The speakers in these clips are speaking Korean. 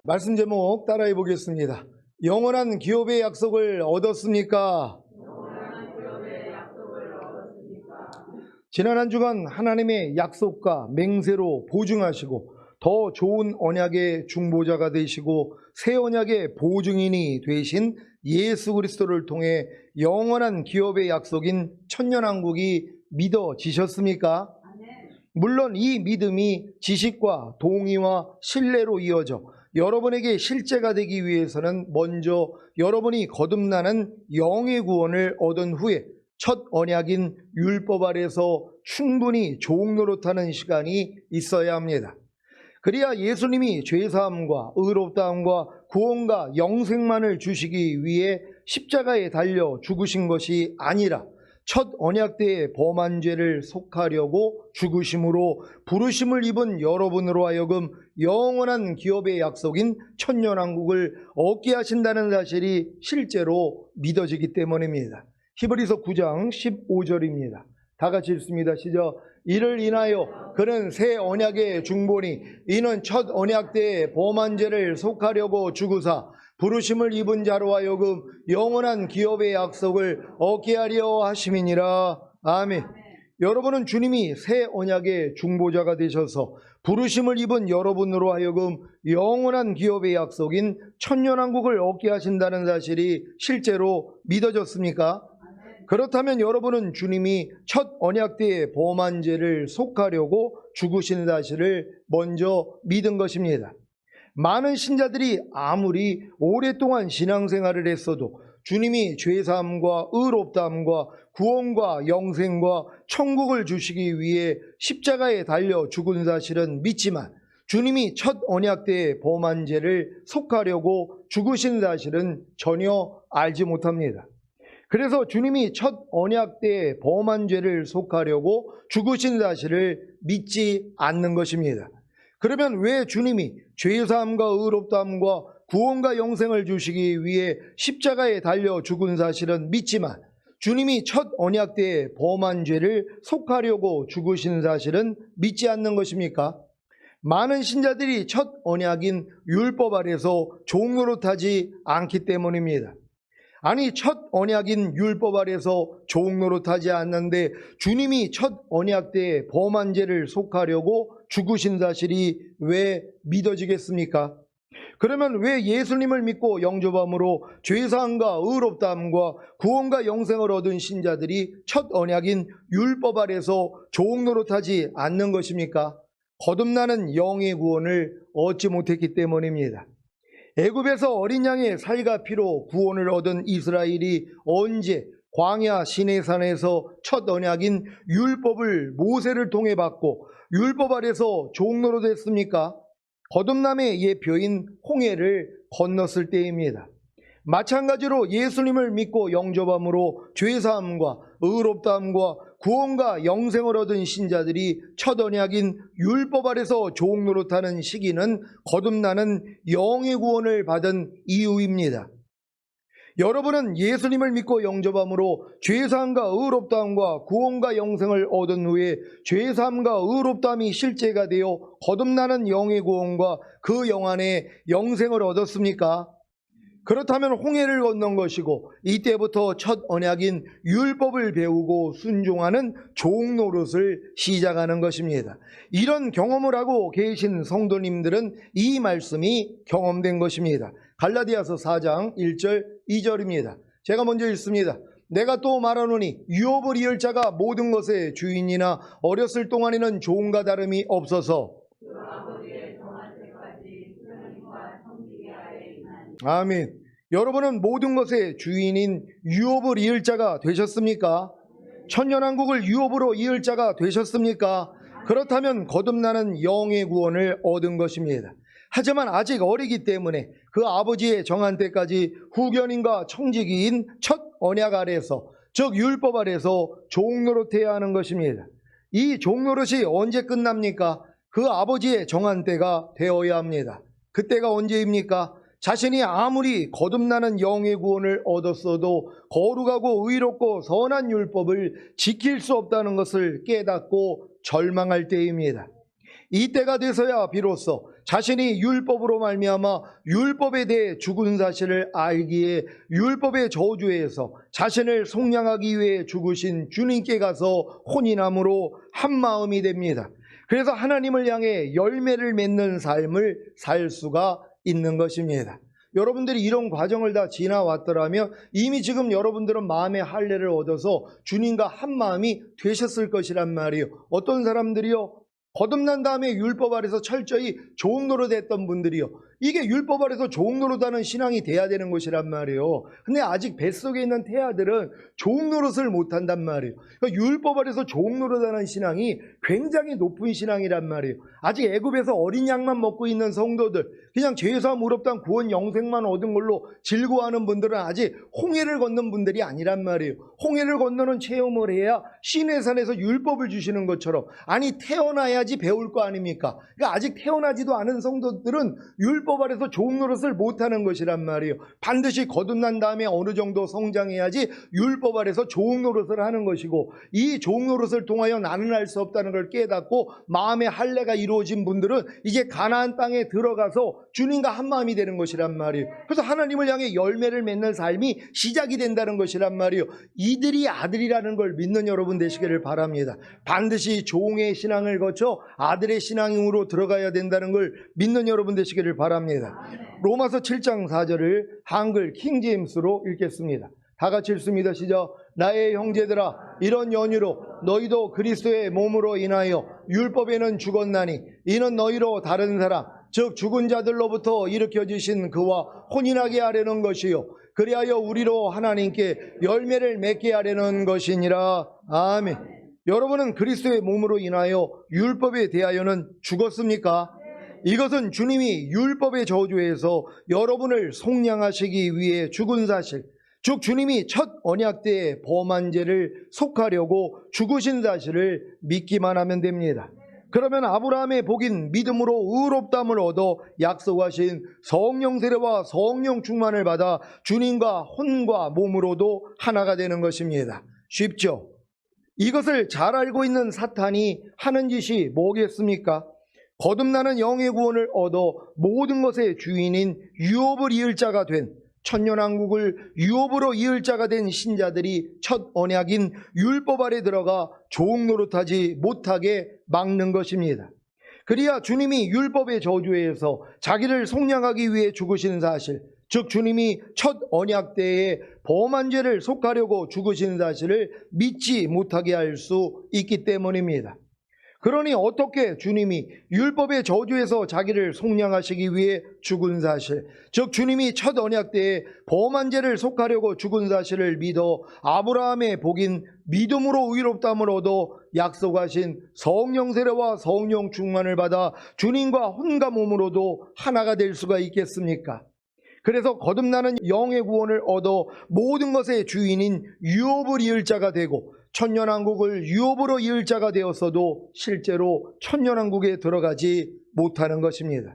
말씀 제목 따라해 보겠습니다. 영원한 기업의 약속을 얻었습니까? 지난 한 주간 하나님의 약속과 맹세로 보증하시고 더 좋은 언약의 중보자가 되시고 새 언약의 보증인이 되신 예수 그리스도를 통해 영원한 기업의 약속인 천년왕국이 믿어지셨습니까? 물론 이 믿음이 지식과 동의와 신뢰로 이어져 여러분에게 실제가 되기 위해서는 먼저 여러분이 거듭나는 영의 구원을 얻은 후에 첫 언약인 율법 아래서 충분히 종노릇하는 시간이 있어야 합니다. 그래야 예수님이 죄사함과 의롭다함과 구원과 영생만을 주시기 위해 십자가에 달려 죽으신 것이 아니라 첫 언약 때의 범한 죄를 속하려고 죽으심으로 부르심을 입은 여러분으로 하여금 영원한 기업의 약속인 천년왕국을 얻게 하신다는 사실이 실제로 믿어지기 때문입니다. 히브리서 9장 15절입니다. 다 같이 읽습니다. 시작. 이를 인하여 그는 새 언약의 중보니 이는 첫 언약 때의 범한 죄를 속하려고 죽으사 부르심을 입은 자로 하여금 영원한 기업의 약속을 얻게 하려 하심이니라. 아멘. 여러분은 주님이 새 언약의 중보자가 되셔서 부르심을 입은 여러분으로 하여금 영원한 기업의 약속인 천년왕국을 얻게 하신다는 사실이 실제로 믿어졌습니까? 그렇다면 여러분은 주님이 첫 언약 때의 범한 죄를 속하려고 죽으신 사실을 먼저 믿은 것입니다. 많은 신자들이 아무리 오랫동안 신앙생활을 했어도 주님이 죄사함과 의롭다함과 구원과 영생과 천국을 주시기 위해 십자가에 달려 죽은 사실은 믿지만 주님이 첫 언약 때의 범한 죄를 속하려고 죽으신 사실은 전혀 알지 못합니다. 그래서 주님이 첫 언약 때의 범한 죄를 속하려고 죽으신 사실을 믿지 않는 것입니다. 그러면 왜 주님이 죄사함과 의롭다함과 구원과 영생을 주시기 위해 십자가에 달려 죽은 사실은 믿지만 주님이 첫 언약 때의 범한 죄를 속하려고 죽으신 사실은 믿지 않는 것입니까? 많은 신자들이 첫 언약인 율법 아래서 종노릇하지 않기 때문입니다. 아니, 첫 언약인 율법 아래서 종노릇하지 않는데 주님이 첫 언약 때의 범한 죄를 속하려고 죽으신 사실이 왜 믿어지겠습니까? 그러면 왜 예수님을 믿고 영접함으로 죄사함과 의롭다함과 구원과 영생을 얻은 신자들이 첫 언약인 율법 아래서 종노릇하지 않는 것입니까? 거듭나는 영의 구원을 얻지 못했기 때문입니다. 애굽에서 어린 양의 살과 피로 구원을 얻은 이스라엘이 언제 광야 시내산에서 첫 언약인 율법을 모세를 통해 받고 율법 아래서 종노릇했습니까? 거듭남의 예표인 홍해를 건넜을 때입니다. 마찬가지로 예수님을 믿고 영접함으로 죄사함과 의롭다함과 구원과 영생을 얻은 신자들이 첫 언약인 율법 아래서 종노릇하는 시기는 거듭나는 영의 구원을 받은 이유입니다. 여러분은 예수님을 믿고 영접함으로 죄사함과 의롭다함과 구원과 영생을 얻은 후에 죄사함과 의롭다함이 실제가 되어 거듭나는 영의 구원과 그 영 안에 영생을 얻었습니까? 그렇다면 홍해를 건넌 것이고 이때부터 첫 언약인 율법을 배우고 순종하는 종노릇을 시작하는 것입니다. 이런 경험을 하고 계신 성도님들은 이 말씀이 경험된 것입니다. 갈라디아서 4장 1절 2절입니다. 제가 먼저 읽습니다. 내가 또 말하노니 유업을 이을 자가 모든 것의 주인이나 어렸을 동안에는 종과 다름이 없어서 아멘. 여러분은 모든 것의 주인인 유업을 이을 자가 되셨습니까? 천년왕국을 유업으로 이을 자가 되셨습니까? 그렇다면 거듭나는 영의 구원을 얻은 것입니다. 하지만 아직 어리기 때문에 그 아버지의 정한 때까지 후견인과 청지기인 첫 언약 아래서, 즉 율법 아래서 종노릇해야 하는 것입니다. 이 종노릇이 언제 끝납니까? 그 아버지의 정한 때가 되어야 합니다. 그때가 언제입니까? 자신이 아무리 거듭나는 영의 구원을 얻었어도 거룩하고 의롭고 선한 율법을 지킬 수 없다는 것을 깨닫고 절망할 때입니다. 이때가 돼서야 비로소 자신이 율법으로 말미암아 율법에 대해 죽은 사실을 알기에 율법의 저주에서 자신을 속량하기 위해 죽으신 주님께 가서 혼인함으로 한 마음이 됩니다. 그래서 하나님을 향해 열매를 맺는 삶을 살 수가 있는 것입니다. 여러분들이 이런 과정을 다 지나왔더라면 이미 지금 여러분들은 마음의 할례를 얻어서 주님과 한 마음이 되셨을 것이란 말이에요. 어떤 사람들이요, 거듭난 다음에 율법 아래서 철저히 종노릇 했던 분들이요, 이게 율법 아래서 종노릇 하는 신앙이 돼야 되는 것이란 말이에요. 근데 아직 뱃속에 있는 태아들은 종노릇을 못한단 말이에요. 그러니까 율법 아래서 종노릇 하는 신앙이 굉장히 높은 신앙이란 말이에요. 아직 애굽에서 어린 양만 먹고 있는 성도들, 그냥 죄사 무렵당 구원 영생만 얻은 걸로 즐거워하는 분들은 아직 홍해를 건넌 분들이 아니란 말이에요. 홍해를 건너는 체험을 해야 시내산에서 율법을 주시는 것처럼, 아니 태어나야지 배울 거 아닙니까? 그러니까 아직 태어나지도 않은 성도들은 율법 아래서 좋은 노릇을 못하는 것이란 말이에요. 반드시 거듭난 다음에 어느 정도 성장해야지 율법 아래서 좋은 노릇을 하는 것이고, 이 좋은 노릇을 통하여 나는 할 수 없다는 걸 깨닫고 마음의 할례가 이루어진 분들은 이제 가나안 땅에 들어가서 주님과 한 마음이 되는 것이란 말이에요. 그래서 하나님을 향해 열매를 맺는 삶이 시작이 된다는 것이란 말이에요. 이들이 아들이라는 걸 믿는 여러분 되시기를 바랍니다. 반드시 종의 신앙을 거쳐 아들의 신앙으로 들어가야 된다는 걸 믿는 여러분 되시기를 바랍니다. 로마서 7장 4절을 한글 킹제임스로 읽겠습니다. 다 같이 읽습니다. 시작. 나의 형제들아, 이런 연유로 너희도 그리스도의 몸으로 인하여 율법에는 죽었나니 이는 너희로 다른 사람, 즉 죽은 자들로부터 일으켜 주신 그와 혼인하게 하려는 것이요 그리하여 우리로 하나님께 열매를 맺게 하려는 것이니라. 아멘. 여러분은 그리스도의 몸으로 인하여 율법에 대하여는 죽었습니까? 이것은 주님이 율법의 저주에서 여러분을 속량하시기 위해 죽은 사실, 즉 주님이 첫 언약 때의 범한 죄를 속하려고 죽으신 사실을 믿기만 하면 됩니다. 그러면 아브라함의 복인 믿음으로 의롭다함을 얻어 약속하신 성령 세례와 성령 충만을 받아 주님과 혼과 몸으로도 하나가 되는 것입니다. 쉽죠? 이것을 잘 알고 있는 사탄이 하는 짓이 뭐겠습니까? 거듭나는 영의 구원을 얻어 모든 것의 주인인 유업을 이을 자가 된, 천년왕국을 유업으로 이을 자가 된 신자들이 첫 언약인 율법 아래 들어가 종노릇 하지 못하게 막는 것입니다. 그리야 주님이 율법의 저주에서 자기를 속량하기 위해 죽으신 사실, 즉 주님이 첫 언약 때에 범한 죄를 속하려고 죽으신 사실을 믿지 못하게 할 수 있기 때문입니다. 그러니 어떻게 주님이 율법의 저주에서 자기를 속량하시기 위해 죽은 사실, 즉 주님이 첫 언약 때에 범한 죄를 속하려고 죽은 사실을 믿어 아브라함의 복인 믿음으로 의롭다함을 얻어 약속하신 성령 세례와 성령 충만을 받아 주님과 혼과 몸으로도 하나가 될 수가 있겠습니까? 그래서 거듭나는 영의 구원을 얻어 모든 것의 주인인 유업을 이을 자가 되고 천년왕국을 유업으로 이을 자가 되었어도 실제로 천년왕국에 들어가지 못하는 것입니다.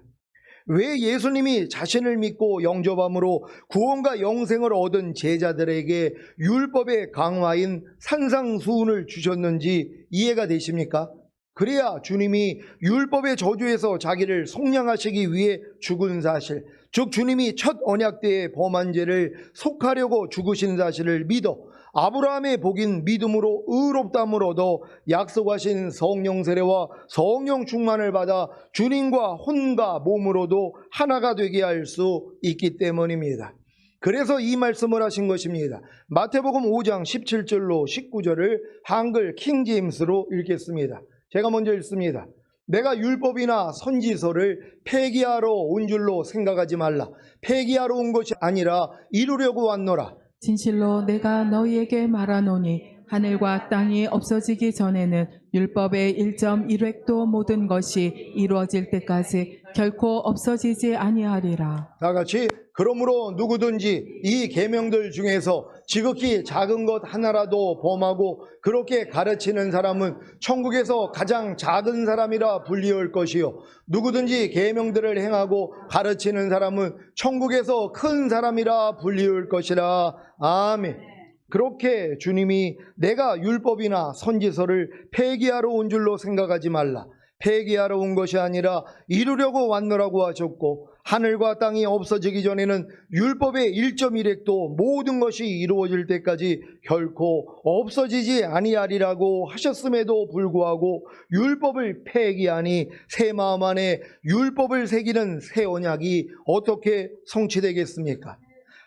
왜 예수님이 자신을 믿고 영접함으로 구원과 영생을 얻은 제자들에게 율법의 강화인 산상수훈을 주셨는지 이해가 되십니까? 그래야 주님이 율법의 저주에서 자기를 속량하시기 위해 죽은 사실, 즉 주님이 첫 언약 때의 범한 죄를 속하려고 죽으신 사실을 믿어 아브라함의 복인 믿음으로 의롭다함을 얻어 약속하신 성령 세례와 성령 충만을 받아 주님과 혼과 몸으로도 하나가 되게 할 수 있기 때문입니다. 그래서 이 말씀을 하신 것입니다. 마태복음 5장 17절로 19절을 한글 킹제임스로 읽겠습니다. 제가 먼저 읽습니다. 내가 율법이나 선지서를 폐기하러 온 줄로 생각하지 말라. 폐기하러 온 것이 아니라 이루려고 왔노라. 진실로 내가 너희에게 말하노니 하늘과 땅이 없어지기 전에는 율법의 1.1획도 모든 것이 이루어질 때까지 결코 없어지지 아니하리라. 다 같이 그러므로 누구든지 이 계명들 중에서 지극히 작은 것 하나라도 범하고 그렇게 가르치는 사람은 천국에서 가장 작은 사람이라 불리울 것이요 누구든지 계명들을 행하고 가르치는 사람은 천국에서 큰 사람이라 불리울 것이라. 아멘. 그렇게 주님이 내가 율법이나 선지서를 폐기하러 온 줄로 생각하지 말라. 폐기하러 온 것이 아니라 이루려고 왔노라고 하셨고, 하늘과 땅이 없어지기 전에는 율법의 1.1획도 모든 것이 이루어질 때까지 결코 없어지지 아니하리라고 하셨음에도 불구하고 율법을 폐기하니 새 마음 안에 율법을 새기는 새 언약이 어떻게 성취되겠습니까?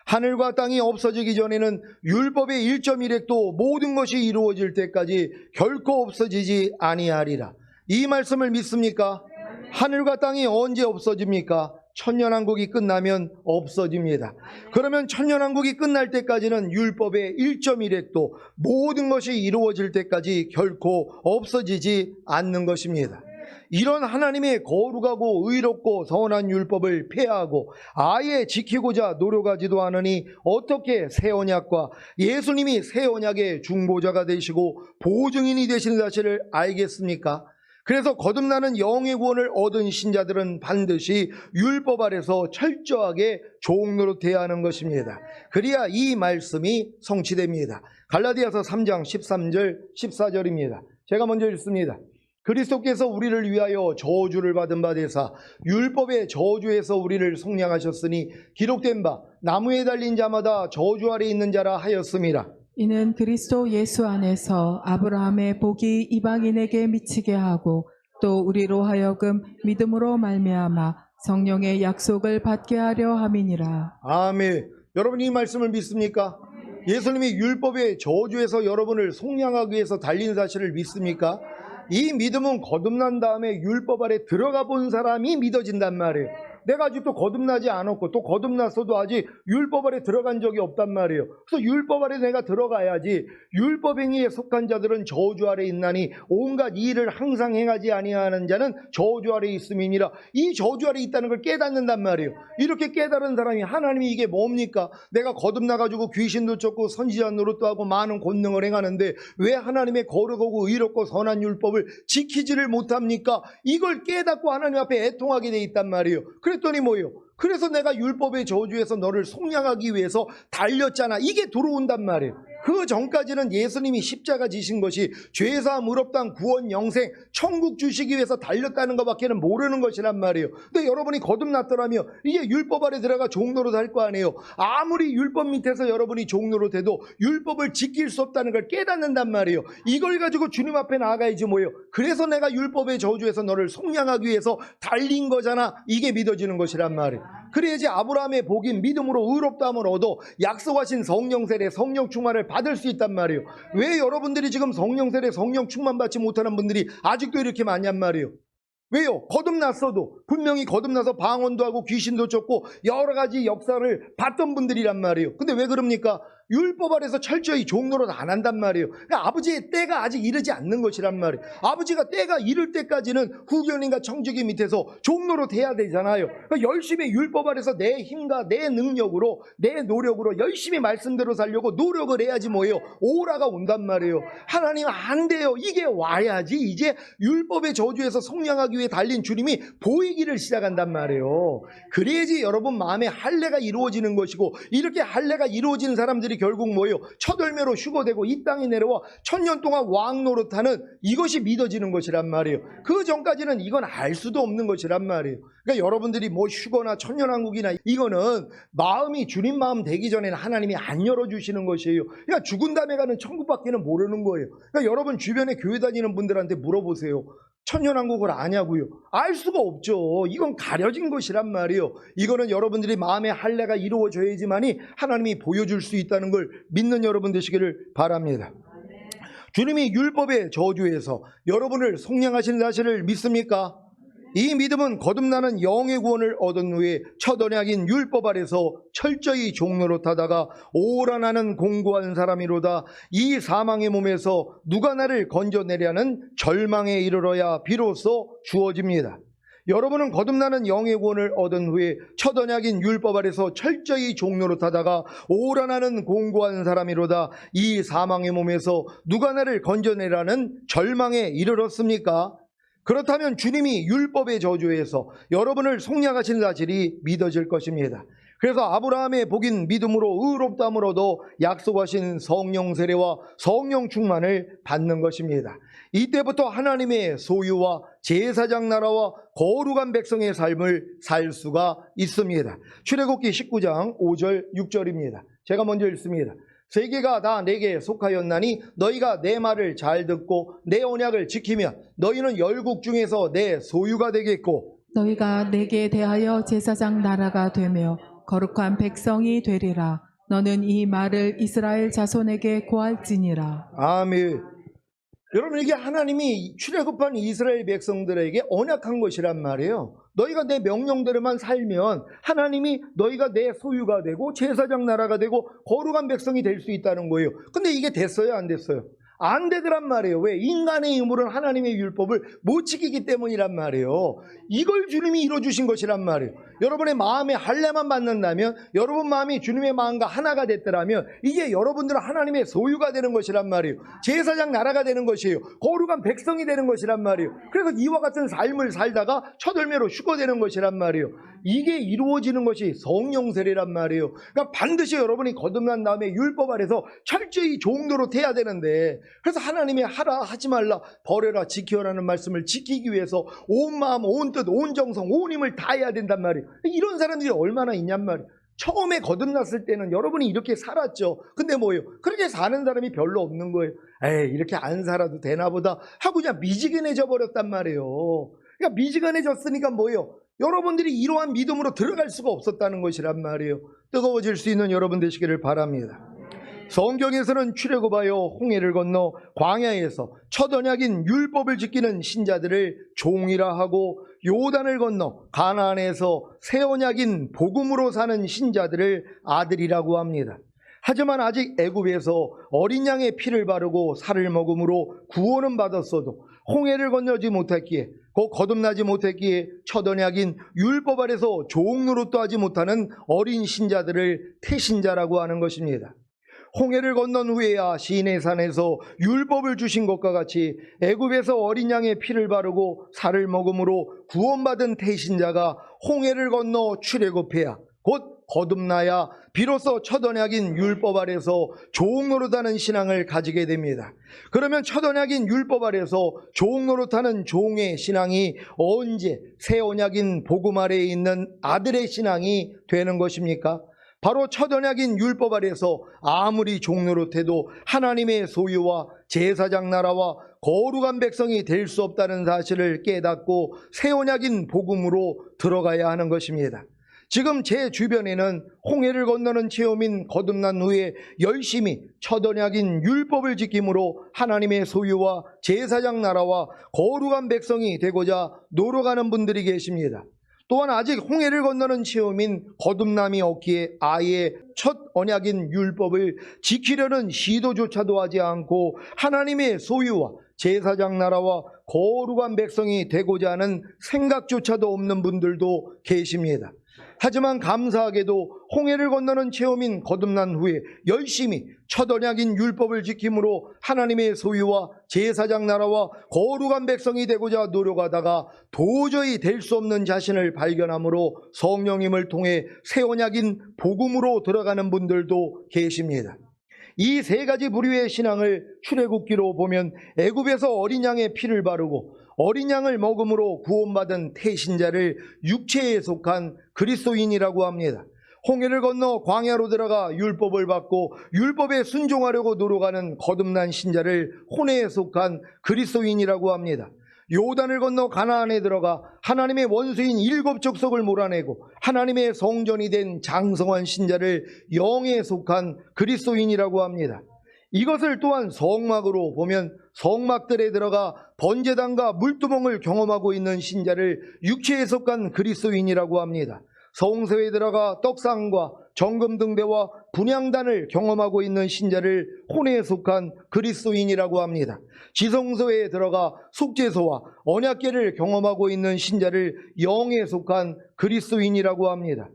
하늘과 땅이 없어지기 전에는 율법의 1.1획도 모든 것이 이루어질 때까지 결코 없어지지 아니하리라. 이 말씀을 믿습니까? 하늘과 땅이 언제 없어집니까? 천년왕국이 끝나면 없어집니다. 그러면 천년왕국이 끝날 때까지는 율법의 1.1획도 모든 것이 이루어질 때까지 결코 없어지지 않는 것입니다. 이런 하나님의 거룩하고 의롭고 선한 율법을 폐하고 아예 지키고자 노력하지도 않으니 어떻게 새 언약과 예수님이 새 언약의 중보자가 되시고 보증인이 되시는 사실을 알겠습니까? 그래서 거듭나는 영의 구원을 얻은 신자들은 반드시 율법 아래서 철저하게 종노릇해야 하는 것입니다. 그래야 이 말씀이 성취됩니다. 갈라디아서 3장 13절 14절입니다. 제가 먼저 읽습니다. 그리스도께서 우리를 위하여 저주를 받은 바 되사 율법의 저주에서 우리를 속량하셨으니 기록된 바 나무에 달린 자마다 저주 아래 있는 자라 하였음이라. 이는 그리스도 예수 안에서 아브라함의 복이 이방인에게 미치게 하고 또 우리로 하여금 믿음으로 말미암아 성령의 약속을 받게 하려 함이니라. 아멘. 여러분 이 말씀을 믿습니까? 예수님이 율법의 저주에서 여러분을 속량하기 위해서 달린 사실을 믿습니까? 이 믿음은 거듭난 다음에 율법 아래 들어가 본 사람이 믿어진단 말이에요. 내가 아직도 거듭나지 않았고 또 거듭났어도 아직 율법 아래 들어간 적이 없단 말이에요. 그래서 율법 아래 내가 들어가야지. 율법 행위에 속한 자들은 저주 아래 있나니 온갖 일을 항상 행하지 아니하는 자는 저주 아래 있음이니라. 이 저주 아래 있다는 걸 깨닫는단 말이에요. 이렇게 깨달은 사람이 하나님이 이게 뭡니까? 내가 거듭나가지고 귀신도 쫓고 선지자 노릇도 하고 많은 권능을 행하는데 왜 하나님의 거룩하고 의롭고 선한 율법을 지키지를 못합니까? 이걸 깨닫고 하나님 앞에 애통하게 돼 있단 말이에요. 그랬더니 뭐예요? 그래서 내가 율법의 저주에서 너를 속량하기 위해서 달렸잖아. 이게 들어온단 말이에요. 그 전까지는 예수님이 십자가 지신 것이 죄사함, 의롭다함, 구원, 영생, 천국 주시기 위해서 달렸다는 것밖에는 모르는 것이란 말이에요. 근데 여러분이 거듭났더라면 이게 율법 아래 들어가 종노릇 할 거 아니에요. 아무리 율법 밑에서 여러분이 종노릇 해도 율법을 지킬 수 없다는 걸 깨닫는단 말이에요. 이걸 가지고 주님 앞에 나아가야지 뭐예요. 그래서 내가 율법의 저주에서 너를 속량하기 위해서 달린 거잖아. 이게 믿어지는 것이란 말이에요. 그래야지 아브라함의 복인 믿음으로 의롭다함을 얻어 약속하신 성령 세례, 성령 충만을 받을 수 있단 말이에요. 왜 여러분들이 지금 성령 세례, 성령 충만 받지 못하는 분들이 아직도 이렇게 많냔 말이에요. 왜요? 거듭났어도 분명히 거듭나서 방언도 하고 귀신도 쫓고 여러 가지 역사를 봤던 분들이란 말이에요. 근데 왜 그럽니까? 율법 아래서 철저히 종노릇 안 한단 말이에요. 그러니까 아버지의 때가 아직 이르지 않는 것이란 말이에요. 아버지가 때가 이를 때까지는 후견인과 청지기 밑에서 종노릇 해야 되잖아요. 그러니까 열심히 율법 아래서 내 힘과 내 능력으로 내 노력으로 열심히 말씀대로 살려고 노력을 해야지 뭐예요. 오라가 온단 말이에요. 하나님 안 돼요. 이게 와야지 이제 율법의 저주에서 속량하기 위해 달린 주님이 보이기를 시작한단 말이에요. 그래야지 여러분 마음에 할례가 이루어지는 것이고 이렇게 할례가 이루어지는 사람들이 결국 뭐예요? 첫월매로 휴거되고 이 땅에 내려와 천년 동안 왕 노릇하는 이것이 믿어지는 것이란 말이에요. 그 전까지는 이건 알 수도 없는 것이란 말이에요. 그러니까 여러분들이 뭐 휴거나 천년왕국이나 이거는 마음이 주님 마음 되기 전에는 하나님이 안 열어주시는 것이에요. 그러니까 죽은 다음에 가는 천국밖에는 모르는 거예요. 그러니까 여러분 주변에 교회 다니는 분들한테 물어보세요. 천년왕국을 아냐고요? 알 수가 없죠. 이건 가려진 것이란 말이에요. 이거는 여러분들이 마음의 할례가 이루어져야지만이 하나님이 보여줄 수 있다는 걸 믿는 여러분 되시기를 바랍니다. 주님이 율법의 저주에서 여러분을 속량하신 사실을 믿습니까? 이 믿음은 거듭나는 영의 구원을 얻은 후에 첫 언약인 율법 아래서 철저히 종노릇하다가 오라나는 공고한 사람이로다. 이 사망의 몸에서 누가 나를 건져내려는 절망에 이르러야 비로소 주어집니다. 여러분은 거듭나는 영의 구원을 얻은 후에 첫 언약인 율법 아래서 철저히 종노릇하다가 오라나는 공고한 사람이로다. 이 사망의 몸에서 누가 나를 건져내라는 절망에 이르렀습니까? 그렇다면 주님이 율법의 저주에서 여러분을 속량하신 사실이 믿어질 것입니다. 그래서 아브라함의 복인 믿음으로 의롭다함으로도 약속하신 성령 세례와 성령 충만을 받는 것입니다. 이때부터 하나님의 소유와 제사장 나라와 거룩한 백성의 삶을 살 수가 있습니다. 출애굽기 19장 5절 6절입니다. 제가 먼저 읽습니다. 세계가 다 내게 속하였나니 너희가 내 말을 잘 듣고 내 언약을 지키면 너희는 열국 중에서 내 소유가 되겠고 너희가 내게 대하여 제사장 나라가 되며 거룩한 백성이 되리라. 너는 이 말을 이스라엘 자손에게 고할지니라. 아멘. 여러분, 이게 하나님이 출애굽한 이스라엘 백성들에게 언약한 것이란 말이에요. 너희가 내 명령대로만 살면 하나님이 너희가 내 소유가 되고 제사장 나라가 되고 거룩한 백성이 될 수 있다는 거예요. 근데 이게 됐어요, 안 됐어요? 안 되더란 말이에요. 왜? 인간의 힘으로는 하나님의 율법을 못 지키기 때문이란 말이에요. 이걸 주님이 이뤄주신 것이란 말이에요. 여러분의 마음에 할례만 받는다면, 여러분 마음이 주님의 마음과 하나가 됐더라면 이게 여러분들은 하나님의 소유가 되는 것이란 말이에요. 제사장 나라가 되는 것이에요. 거룩한 백성이 되는 것이란 말이에요. 그래서 이와 같은 삶을 살다가 첫 열매로 휴거되는 것이란 말이에요. 이게 이루어지는 것이 성령 세례란 말이에요. 그러니까 반드시 여러분이 거듭난 다음에 율법 아래서 철저히 종도로 돼야 되는데, 그래서 하나님의 하라 하지 말라 버려라 지켜라는 말씀을 지키기 위해서 온 마음 온 뜻 온 정성 온 힘을 다해야 된단 말이에요. 이런 사람들이 얼마나 있냔 말이에요. 처음에 거듭났을 때는 여러분이 이렇게 살았죠. 근데 뭐예요? 그렇게 사는 사람이 별로 없는 거예요. 에이, 이렇게 안 살아도 되나 보다 하고 그냥 미지근해져 버렸단 말이에요. 그러니까 미지근해졌으니까 뭐예요? 여러분들이 이러한 믿음으로 들어갈 수가 없었다는 것이란 말이에요. 뜨거워질 수 있는 여러분 되시기를 바랍니다. 성경에서는 출애굽하여 홍해를 건너 광야에서 첫 언약인 율법을 지키는 신자들을 종이라 하고, 요단을 건너 가나안에서 새 언약인 복음으로 사는 신자들을 아들이라고 합니다. 하지만 아직 애굽에서 어린 양의 피를 바르고 살을 먹음으로 구원은 받았어도 홍해를 건너지 못했기에, 곧 거듭나지 못했기에 첫 언약인 율법 아래서 종 노릇도 하지 못하는 어린 신자들을 태신자라고 하는 것입니다. 홍해를 건넌 후에야 시내산에서 율법을 주신 것과 같이 애굽에서 어린 양의 피를 바르고 살을 먹음으로 구원받은 태신자가 홍해를 건너 출애굽해야, 곧 거듭나야 비로소 첫 언약인 율법 아래서 종 노릇하는 신앙을 가지게 됩니다. 그러면 첫 언약인 율법 아래서 종 노릇하는 종의 신앙이 언제 새 언약인 복음 아래에 있는 아들의 신앙이 되는 것입니까? 바로 첫 언약인 율법 아래서 아무리 종 노릇해도 하나님의 소유와 제사장 나라와 거룩한 백성이 될 수 없다는 사실을 깨닫고 새 언약인 복음으로 들어가야 하는 것입니다. 지금 제 주변에는 홍해를 건너는 체험인 거듭난 후에 열심히 첫 언약인 율법을 지킴으로 하나님의 소유와 제사장 나라와 거룩한 백성이 되고자 노력하는 분들이 계십니다. 또한 아직 홍해를 건너는 체험인 거듭남이 없기에 아예 첫 언약인 율법을 지키려는 시도조차도 하지 않고 하나님의 소유와 제사장 나라와 거룩한 백성이 되고자 하는 생각조차도 없는 분들도 계십니다. 하지만 감사하게도 홍해를 건너는 체험인 거듭난 후에 열심히 첫 언약인 율법을 지킴으로 하나님의 소유와 제사장 나라와 거룩한 백성이 되고자 노력하다가 도저히 될 수 없는 자신을 발견함으로 성령님을 통해 새 언약인 복음으로 들어가는 분들도 계십니다. 이 세 가지 부류의 신앙을 출애굽기로 보면 애굽에서 어린 양의 피를 바르고 어린 양을 먹음으로 구원받은 태신자를 육체에 속한 그리스도인이라고 합니다. 홍해를 건너 광야로 들어가 율법을 받고 율법에 순종하려고 노력하는 거듭난 신자를 혼에 속한 그리스도인이라고 합니다. 요단을 건너 가나안에 들어가 하나님의 원수인 7족속을 몰아내고 하나님의 성전이 된 장성한 신자를 영에 속한 그리스도인이라고 합니다. 이것을 또한 성막으로 보면 성막들에 들어가 번제단과 물두멍을 경험하고 있는 신자를 육체에 속한 그리스도인이라고 합니다. 성소에 들어가 떡상과 정금 등대와 분향단을 경험하고 있는 신자를 혼에 속한 그리스도인이라고 합니다. 지성소에 들어가 속죄소와 언약궤를 경험하고 있는 신자를 영에 속한 그리스도인이라고 합니다.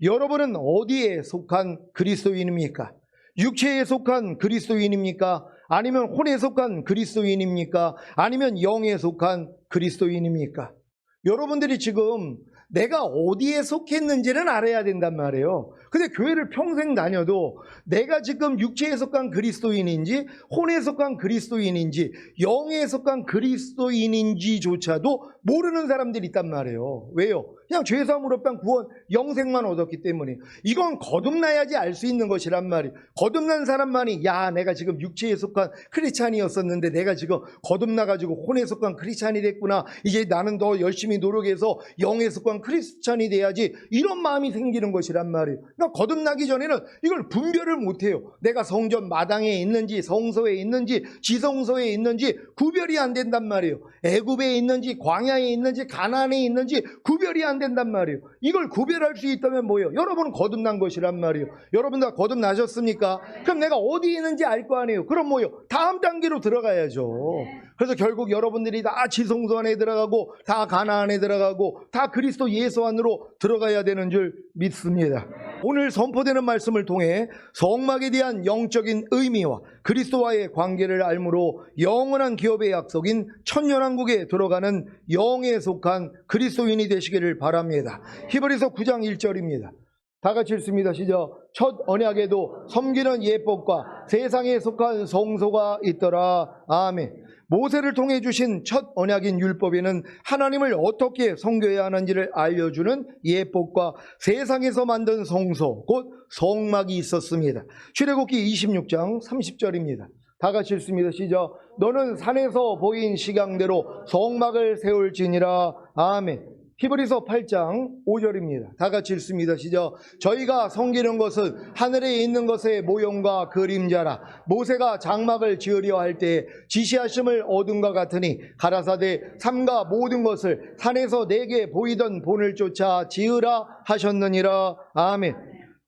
여러분은 어디에 속한 그리스도인입니까? 육체에 속한 그리스도인입니까? 아니면 혼에 속한 그리스도인입니까? 아니면 영에 속한 그리스도인입니까? 여러분들이 지금 내가 어디에 속했는지는 알아야 된단 말이에요. 근데 교회를 평생 다녀도 내가 지금 육체에 속한 그리스도인인지 혼에 속한 그리스도인인지 영에 속한 그리스도인인지조차도 모르는 사람들이 있단 말이에요. 왜요? 그냥 죄사함으로 뺀 구원 영생만 얻었기 때문에. 이건 거듭나야지 알 수 있는 것이란 말이에요. 거듭난 사람만이 야 내가 지금 육체에 속한 크리스찬이었었는데 내가 지금 거듭나가지고 혼에 속한 크리스찬이 됐구나. 이제 나는 더 열심히 노력해서 영에 속한 크리스찬이 돼야지, 이런 마음이 생기는 것이란 말이에요. 그러니까 거듭나기 전에는 이걸 분별을 못해요. 내가 성전 마당에 있는지 성소에 있는지 지성소에 있는지 구별이 안 된단 말이에요. 애굽에 있는지 광야에 있는지 가나안에 있는지 구별이 안 된단 말이에요. 이걸 구별할 수 있다면 뭐예요? 여러분은 거듭난 것이란 말이에요. 여러분 다 거듭나셨습니까? 그럼 내가 어디 있는지 알 거 아니에요. 그럼 뭐예요? 다음 단계로 들어가야죠. 그래서 결국 여러분들이 다 지성소 안에 들어가고 다 가나안에 들어가고 다 그리스도 예수 안으로 들어가야 되는 줄 믿습니다. 오늘 선포되는 말씀을 통해 성막에 대한 영적인 의미와 그리스도와의 관계를 알므로 영원한 기업의 약속인 천년왕국에 들어가는 영에 속한 그리스도인이 되시기를 바랍니다. 히브리서 9장 1절입니다. 다 같이 읽습니다. 시작. 첫 언약에도 섬기는 예법과 세상에 속한 성소가 있더라. 아멘. 모세를 통해 주신 첫 언약인 율법에는 하나님을 어떻게 섬겨야 하는지를 알려주는 예법과 세상에서 만든 성소, 곧 성막이 있었습니다. 출애굽기 26장 30절입니다. 다 같이 읽습니다. 시작. 너는 산에서 보인 식양대로 성막을 세울지니라. 아멘. 히브리서 8장 5절입니다. 다 같이 읽습니다. 시작. 저희가 섬기는 것은 하늘에 있는 것의 모형과 그림자라. 모세가 장막을 지으려 할 때 지시하심을 얻은과 같으니 가라사대 삼가 모든 것을 산에서 내게 보이던 본을 쫓아 지으라 하셨느니라. 아멘.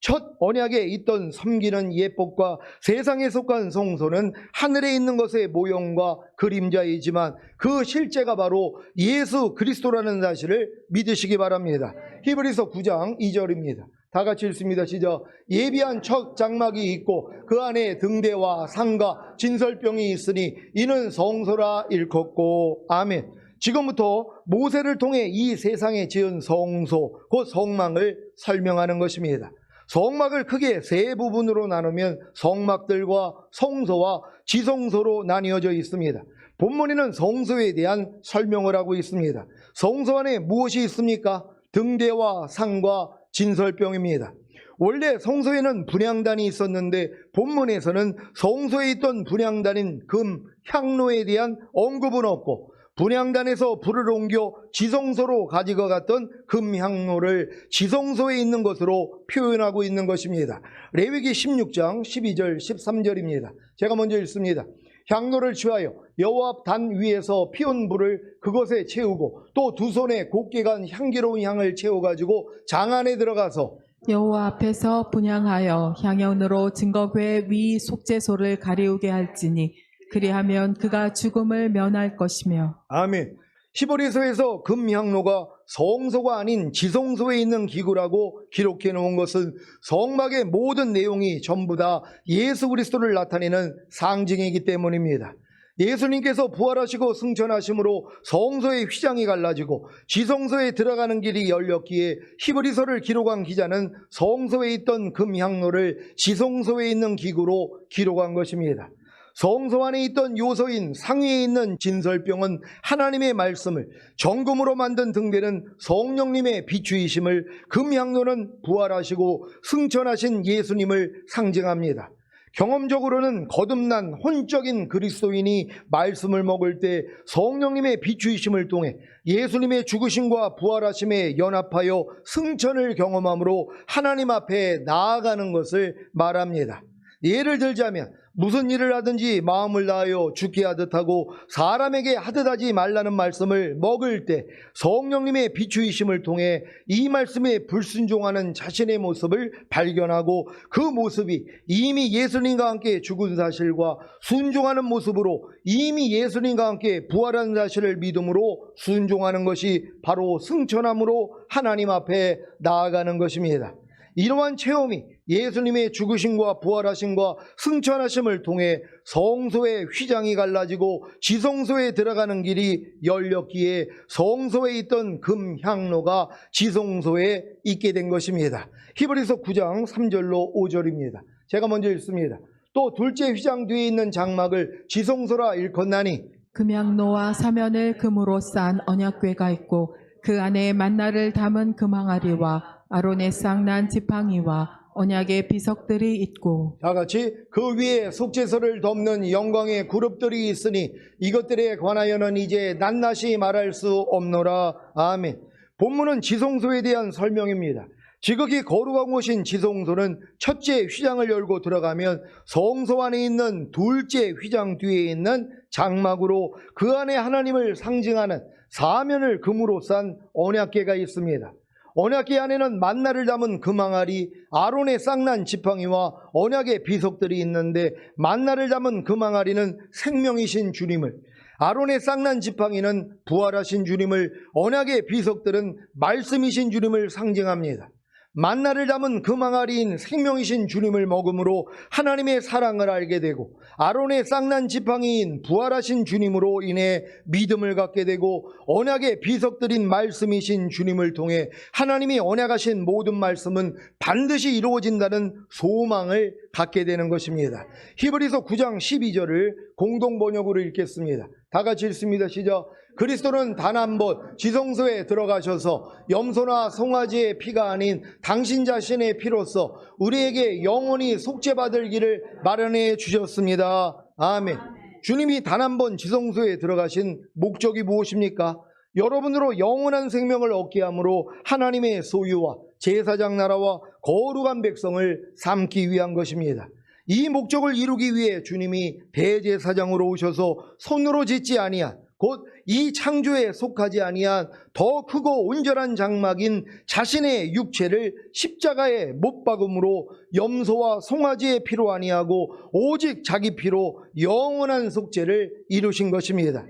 첫 언약에 있던 섬기는 예법과 세상에 속한 성소는 하늘에 있는 것의 모형과 그림자이지만 그 실제가 바로 예수 그리스도라는 사실을 믿으시기 바랍니다. 히브리서 9장 2절입니다. 다 같이 읽습니다. 시작. 예비한 첫 장막이 있고 그 안에 등대와 상과 진설병이 있으니 이는 성소라 일컫고. 아멘. 지금부터 모세를 통해 이 세상에 지은 성소, 곧 성막을 설명하는 것입니다. 성막을 크게 세 부분으로 나누면 성막들과 성소와 지성소로 나뉘어져 있습니다. 본문에는 성소에 대한 설명을 하고 있습니다. 성소 안에 무엇이 있습니까? 등대와 상과 진설병입니다. 원래 성소에는 분향단이 있었는데 본문에서는 성소에 있던 분향단인 금, 향로에 대한 언급은 없고 분향단에서 불을 옮겨 지성소로 가지고 갔던 금향로를 지성소에 있는 것으로 표현하고 있는 것입니다. 레위기 16장 12절 13절입니다. 제가 먼저 읽습니다. 향로를 취하여 여호와 앞 단 위에서 피운 불을 그것에 채우고 또 두 손에 곱게 간 향기로운 향을 채워가지고 장 안에 들어가서 여호와 앞에서 분향하여 향연으로 증거궤 위 속죄소를 가리우게 할지니 그리하면 그가 죽음을 면할 것이며. 아멘. 히브리서에서 금향로가 성소가 아닌 지성소에 있는 기구라고 기록해 놓은 것은 성막의 모든 내용이 전부 다 예수 그리스도를 나타내는 상징이기 때문입니다. 예수님께서 부활하시고 승천하심으로 성소의 휘장이 갈라지고 지성소에 들어가는 길이 열렸기에 히브리서를 기록한 기자는 성소에 있던 금향로를 지성소에 있는 기구로 기록한 것입니다. 성소 안에 있던 요소인 상위에 있는 진설병은 하나님의 말씀을, 정금으로 만든 등대는 성령님의 비추이심을, 금향로는 부활하시고 승천하신 예수님을 상징합니다. 경험적으로는 거듭난 혼적인 그리스도인이 말씀을 먹을 때 성령님의 비추이심을 통해 예수님의 죽으심과 부활하심에 연합하여 승천을 경험함으로 하나님 앞에 나아가는 것을 말합니다. 예를 들자면 무슨 일을 하든지 마음을 다하여 죽게 하듯 하고 사람에게 하듯 하지 말라는 말씀을 먹을 때 성령님의 비추이심을 통해 이 말씀에 불순종하는 자신의 모습을 발견하고 그 모습이 이미 예수님과 함께 죽은 사실과 순종하는 모습으로 이미 예수님과 함께 부활한 사실을 믿음으로 순종하는 것이 바로 승천함으로 하나님 앞에 나아가는 것입니다. 이러한 체험이 예수님의 죽으심과 부활하심과 승천하심을 통해 성소의 휘장이 갈라지고 지성소에 들어가는 길이 열렸기에 성소에 있던 금향로가 지성소에 있게 된 것입니다. 히브리서 9장 3절로 5절입니다. 제가 먼저 읽습니다. 또 둘째 휘장 뒤에 있는 장막을 지성소라 일컫나니 금양로와 사면을 금으로 싼 언약궤가 있고 그 안에 만나를 담은 금항아리와 아론의 쌍난 지팡이와 언약의 비석들이 있고 다 같이 그 위에 속죄소를 덮는 영광의 그룹들이 있으니 이것들에 관하여는 이제 낱낱이 말할 수 없노라. 아멘. 본문은 지성소에 대한 설명입니다. 지극히 거룩한 곳인 지성소는 첫째 휘장을 열고 들어가면 성소 안에 있는 둘째 휘장 뒤에 있는 장막으로 그 안에 하나님을 상징하는 사면을 금으로 싼 언약궤가 있습니다. 언약궤 안에는 만나를 담은 금항아리, 아론의 쌍난 지팡이와 언약의 비석들이 있는데 만나를 담은 금항아리는 생명이신 주님을, 아론의 쌍난 지팡이는 부활하신 주님을, 언약의 비석들은 말씀이신 주님을 상징합니다. 만나를 담은 금항아리인 생명이신 주님을 먹음으로 하나님의 사랑을 알게 되고 아론의 쌍난 지팡이인 부활하신 주님으로 인해 믿음을 갖게 되고 언약의 비석들인 말씀이신 주님을 통해 하나님이 언약하신 모든 말씀은 반드시 이루어진다는 소망을 갖게 되는 것입니다. 히브리서 9장 12절을 공동번역으로 읽겠습니다. 다 같이 읽습니다. 시작. 그리스도는 단 한 번 지성소에 들어가셔서 염소나 송아지의 피가 아닌 당신 자신의 피로써 우리에게 영원히 속죄받을 길을 마련해 주셨습니다. 아멘. 주님이 단 한 번 지성소에 들어가신 목적이 무엇입니까? 여러분으로 영원한 생명을 얻게 함으로 하나님의 소유와 제사장 나라와 거룩한 백성을 삼기 위한 것입니다. 이 목적을 이루기 위해 주님이 대제사장으로 오셔서 손으로 짓지 아니한 곧 이 창조에 속하지 아니한 더 크고 온전한 장막인 자신의 육체를 십자가에 못 박음으로 염소와 송아지의 피로 아니하고 오직 자기 피로 영원한 속죄를 이루신 것입니다.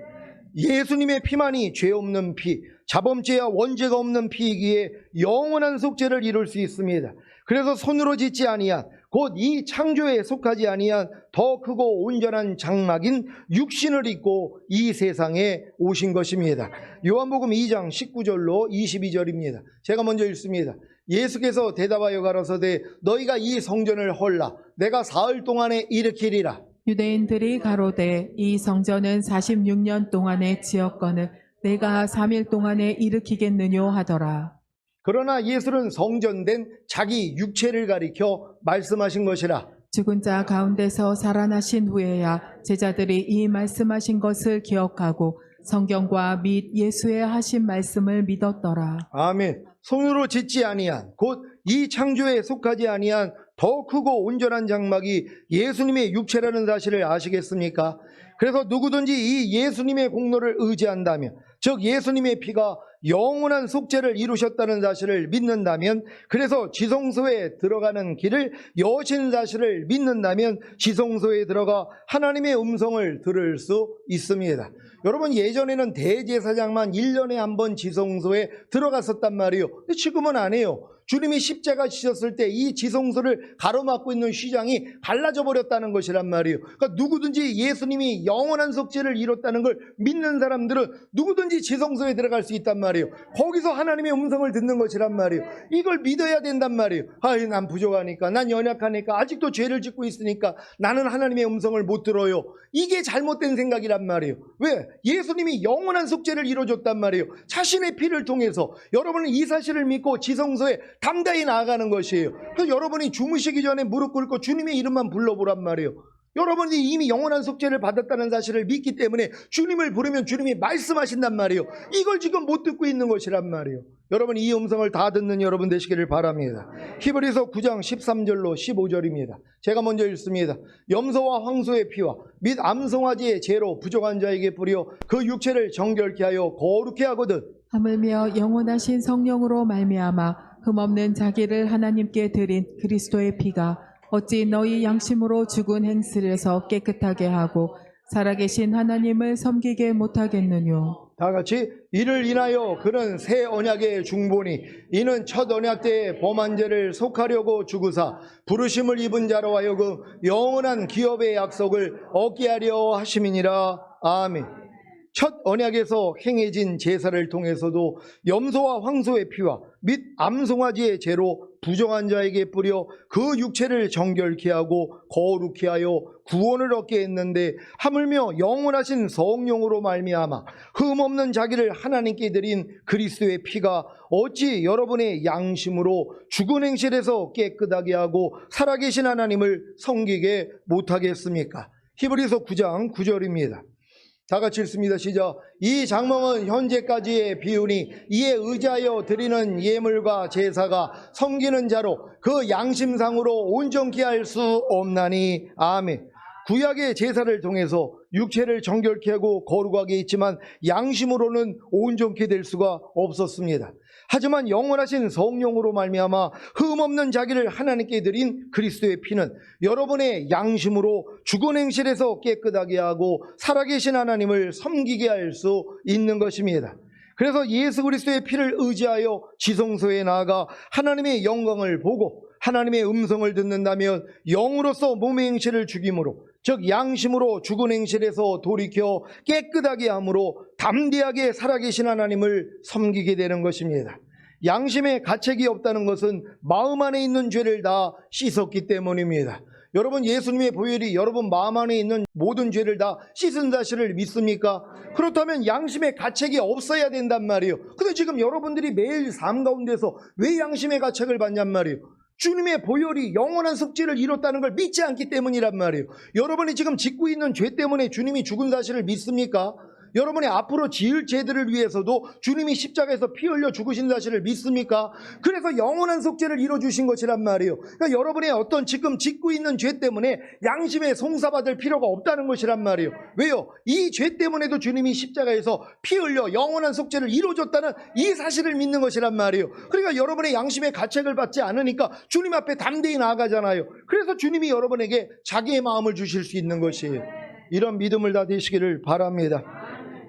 예수님의 피만이 죄 없는 피, 자범죄와 원죄가 없는 피이기에 영원한 속죄를 이룰 수 있습니다. 그래서 손으로 짓지 아니한 곧 이 창조에 속하지 아니한 더 크고 온전한 장막인 육신을 입고 이 세상에 오신 것입니다. 요한복음 2장 19절로 22절입니다. 제가 먼저 읽습니다. 예수께서 대답하여 가라사대 너희가 이 성전을 헐라 내가 사흘 동안에 일으키리라. 유대인들이 가로되 이 성전은 46년 동안에 지었거늘 내가 3일 동안에 일으키겠느뇨 하더라. 그러나 예수는 성전된 자기 육체를 가리켜 말씀하신 것이라. 죽은 자 가운데서 살아나신 후에야 제자들이 이 말씀하신 것을 기억하고 성경과 및 예수의 하신 말씀을 믿었더라. 아멘. 손으로 짓지 아니한 곧 이 창조에 속하지 아니한 더 크고 온전한 장막이 예수님의 육체라는 사실을 아시겠습니까? 그래서 누구든지 이 예수님의 공로를 의지한다면 즉 예수님의 피가 영원한 속죄를 이루셨다는 사실을 믿는다면 그래서 지성소에 들어가는 길을 여신 사실을 믿는다면 지성소에 들어가 하나님의 음성을 들을 수 있습니다. 여러분 예전에는 대제사장만 1년에 한 번 지성소에 들어갔었단 말이에요. 근데 지금은 안 해요. 주님이 십자가 지셨을 때 이 지성소를 가로막고 있는 휘장이 갈라져 버렸다는 것이란 말이에요. 그러니까 누구든지 예수님이 영원한 속죄를 이뤘다는 걸 믿는 사람들은 누구든지 지성소에 들어갈 수 있단 말이에요. 거기서 하나님의 음성을 듣는 것이란 말이에요. 이걸 믿어야 된단 말이에요. 난 부족하니까, 난 연약하니까, 아직도 죄를 짓고 있으니까 나는 하나님의 음성을 못 들어요. 이게 잘못된 생각이란 말이에요. 왜? 예수님이 영원한 속죄를 이뤄줬단 말이에요. 자신의 피를 통해서 여러분은 이 사실을 믿고 지성소에 담대히 나아가는 것이에요. 그래서 여러분이 주무시기 전에 무릎 꿇고 주님의 이름만 불러보란 말이에요. 여러분이 이미 영원한 속죄를 받았다는 사실을 믿기 때문에 주님을 부르면 주님이 말씀하신단 말이에요. 이걸 지금 못 듣고 있는 것이란 말이에요. 여러분 이 음성을 다 듣는 여러분 되시기를 바랍니다. 히브리서 9장 13절로 15절입니다. 제가 먼저 읽습니다. 염소와 황소의 피와 및 암송아지의 죄로 부족한 자에게 뿌려 그 육체를 정결케 하여 거룩케 하거든 하물며 영원하신 성령으로 말미암아 흠없는 자기를 하나님께 드린 그리스도의 피가 어찌 너희 양심으로 죽은 행실에서 깨끗하게 하고 살아계신 하나님을 섬기게 못하겠느뇨. 다 같이 이를 인하여 그는 새 언약의 중보니 이는 첫 언약 때의 범한 죄를 속하려고 주구사 부르심을 입은 자로 하여금 영원한 기업의 약속을 얻게 하려 하심이니라. 아멘. 첫 언약에서 행해진 제사를 통해서도 염소와 황소의 피와 및 암송아지의 죄로 부정한 자에게 뿌려 그 육체를 정결케 하고 거룩케 하여 구원을 얻게 했는데, 하물며 영원하신 성령으로 말미암아 흠없는 자기를 하나님께 드린 그리스도의 피가 어찌 여러분의 양심으로 죽은 행실에서 깨끗하게 하고 살아계신 하나님을 섬기게 못하겠습니까? 히브리서 9장 9절입니다. 다 같이 읽습니다. 시작. 이 장막은 현재까지의 비유니 이에 의지하여 드리는 예물과 제사가 섬기는 자로 그 양심상으로 온전케 할 수 없나니. 아멘. 구약의 제사를 통해서 육체를 정결케 하고 거룩하게 했지만 양심으로는 온전케 될 수가 없었습니다. 하지만 영원하신 성령으로 말미암아 흠없는 자기를 하나님께 드린 그리스도의 피는 여러분의 양심으로 죽은 행실에서 깨끗하게 하고 살아계신 하나님을 섬기게 할 수 있는 것입니다. 그래서 예수 그리스도의 피를 의지하여 지성소에 나아가 하나님의 영광을 보고 하나님의 음성을 듣는다면 영으로서 몸의 행실을 죽임으로, 즉 양심으로 죽은 행실에서 돌이켜 깨끗하게 함으로 담대하게 살아계신 하나님을 섬기게 되는 것입니다. 양심에 가책이 없다는 것은 마음 안에 있는 죄를 다 씻었기 때문입니다. 여러분, 예수님의 보혈이 여러분 마음 안에 있는 모든 죄를 다 씻은 사실을 믿습니까? 그렇다면 양심에 가책이 없어야 된단 말이에요. 근데 지금 여러분들이 매일 삶 가운데서 왜 양심의 가책을 받냔 말이에요. 주님의 보혈이 영원한 속죄를 이뤘다는 걸 믿지 않기 때문이란 말이에요. 여러분이 지금 짓고 있는 죄 때문에 주님이 죽은 사실을 믿습니까? 여러분이 앞으로 지을 죄들을 위해서도 주님이 십자가에서 피 흘려 죽으신 사실을 믿습니까? 그래서 영원한 속죄를 이뤄주신 것이란 말이에요. 그러니까 여러분의 어떤 지금 짓고 있는 죄 때문에 양심에 송사받을 필요가 없다는 것이란 말이에요. 왜요? 이 죄 때문에도 주님이 십자가에서 피 흘려 영원한 속죄를 이뤄줬다는 이 사실을 믿는 것이란 말이에요. 그러니까 여러분의 양심의 가책을 받지 않으니까 주님 앞에 담대히 나아가잖아요. 그래서 주님이 여러분에게 자기의 마음을 주실 수 있는 것이에요. 이런 믿음을 다 되시기를 바랍니다.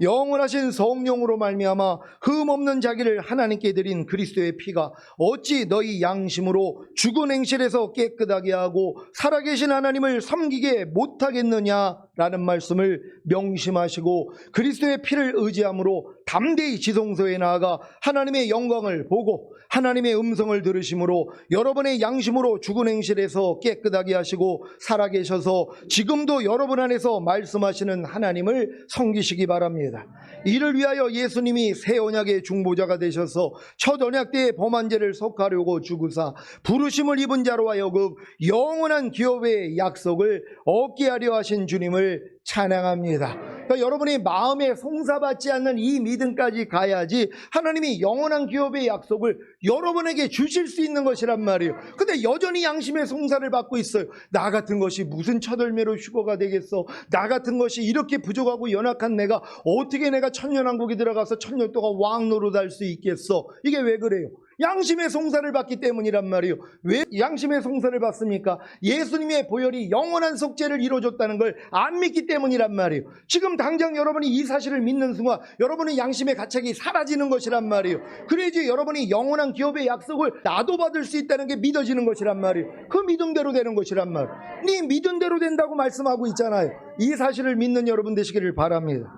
영원하신 성령으로 말미암아 흠없는 자기를 하나님께 드린 그리스도의 피가 어찌 너희 양심으로 죽은 행실에서 깨끗하게 하고 살아계신 하나님을 섬기게 못하겠느냐라는 말씀을 명심하시고 그리스도의 피를 의지함으로 담대히 지성소에 나아가 하나님의 영광을 보고 하나님의 음성을 들으심으로 여러분의 양심으로 죽은 행실에서 깨끗하게 하시고 살아계셔서 지금도 여러분 안에서 말씀하시는 하나님을 섬기시기 바랍니다. 이를 위하여 예수님이 새 언약의 중보자가 되셔서 첫 언약 때의 범한 죄를 속하려고 죽으사 부르심을 입은 자로 하여금 영원한 기업의 약속을 얻게 하려 하신 주님을 찬양합니다. 그러니까 여러분이 마음에 송사받지 않는 이 믿음까지 가야지 하나님이 영원한 기업의 약속을 여러분에게 주실 수 있는 것이란 말이에요. 근데 여전히 양심의 송사를 받고 있어요. 나 같은 것이 무슨 첫얼매로 휴거가 되겠어. 나 같은 것이 이렇게 부족하고 연약한 내가 어떻게 내가 천년왕국에 들어가서 천년 동안 왕 노릇할 수 있겠어. 이게 왜 그래요? 양심의 송사를 받기 때문이란 말이에요. 왜 양심의 송사를 받습니까? 예수님의 보혈이 영원한 속죄를 이루어줬다는 걸 안 믿기 때문이란 말이에요. 지금 당장 여러분이 이 사실을 믿는 순간 여러분의 양심의 가책이 사라지는 것이란 말이에요. 그래야지 여러분이 영원한 기업의 약속을 나도 받을 수 있다는 게 믿어지는 것이란 말이에요. 그 믿음대로 되는 것이란 말이에요. 네 믿음대로 된다고 말씀하고 있잖아요. 이 사실을 믿는 여러분 되시기를 바랍니다.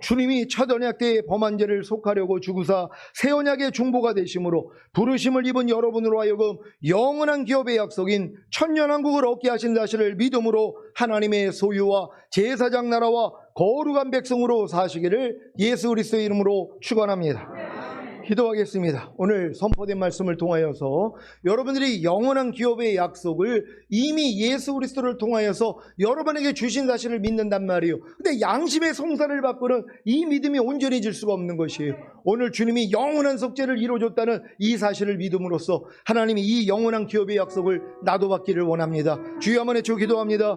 주님이 첫 언약 때의 범한 죄를 속하려고 죽으사 새 언약의 중보가 되심으로 부르심을 입은 여러분으로 하여금 영원한 기업의 약속인 천년왕국을 얻게 하신 사실을 믿음으로 하나님의 소유와 제사장 나라와 거룩한 백성으로 사시기를 예수 그리스도의 이름으로 축원합니다. 기도하겠습니다. 오늘 선포된 말씀을 통하여서 여러분들이 영원한 기업의 약속을 이미 예수 그리스도를 통하여서 여러분에게 주신 사실을 믿는단 말이에요. 근데 양심의 송사를 받고는 이 믿음이 온전해질 수가 없는 것이에요. 오늘 주님이 영원한 속죄를 이루어줬다는 이 사실을 믿음으로써 하나님이 이 영원한 기업의 약속을 나도 받기를 원합니다. 주여 한번 외쳐 기도합니다.